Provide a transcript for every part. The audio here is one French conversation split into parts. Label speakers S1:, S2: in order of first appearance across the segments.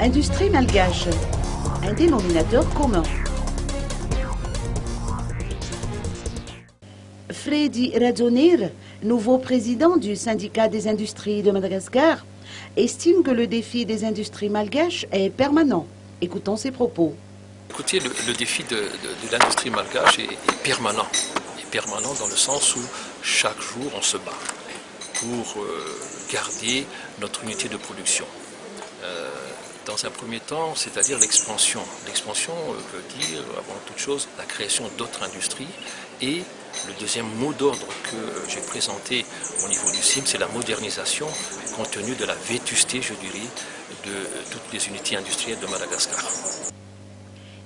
S1: Industrie malgache, un dénominateur commun. Freddy Radzonir, nouveau président du syndicat des industries de Madagascar, estime que le défi des industries malgaches est permanent. Écoutons ses propos.
S2: Écoutez, le défi de l'industrie malgache est permanent. Il est permanent dans le sens où chaque jour on se bat pour garder notre unité de production. Dans un premier temps, c'est-à-dire l'expansion. L'expansion veut dire, avant toute chose, la création d'autres industries. Et le deuxième mot d'ordre que j'ai présenté au niveau du CIM, c'est la modernisation, compte tenu de la vétusté, je dirais, de toutes les unités industrielles de Madagascar.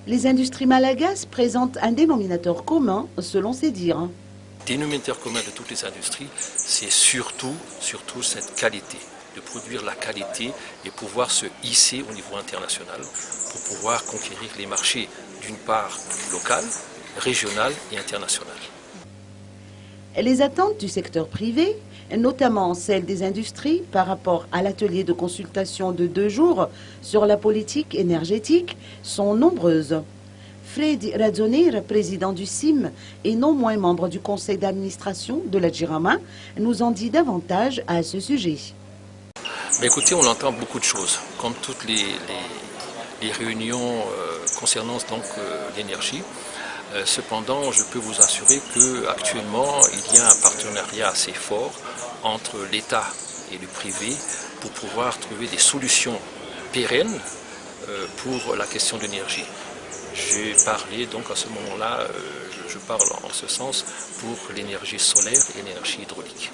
S1: Les industries malagasy présentent un dénominateur commun, selon ses dires.
S2: Le dénominateur commun de toutes les industries, c'est surtout cette qualité, de produire la qualité et pouvoir se hisser au niveau international pour pouvoir conquérir les marchés, d'une part local, régional et international.
S1: Les attentes du secteur privé, notamment celles des industries par rapport à l'atelier de consultation de 2 jours sur la politique énergétique, sont nombreuses. Freddy Radzonir, président du CIM et non moins membre du conseil d'administration de la Jirama, nous en dit davantage à ce sujet.
S2: Mais écoutez, on entend beaucoup de choses, comme toutes les réunions concernant donc l'énergie. Cependant, je peux vous assurer qu'actuellement, il y a un partenariat assez fort entre l'État et le privé pour pouvoir trouver des solutions pérennes pour la question de l'énergie. J'ai parlé donc à ce moment-là, je parle en ce sens pour l'énergie solaire et l'énergie hydraulique.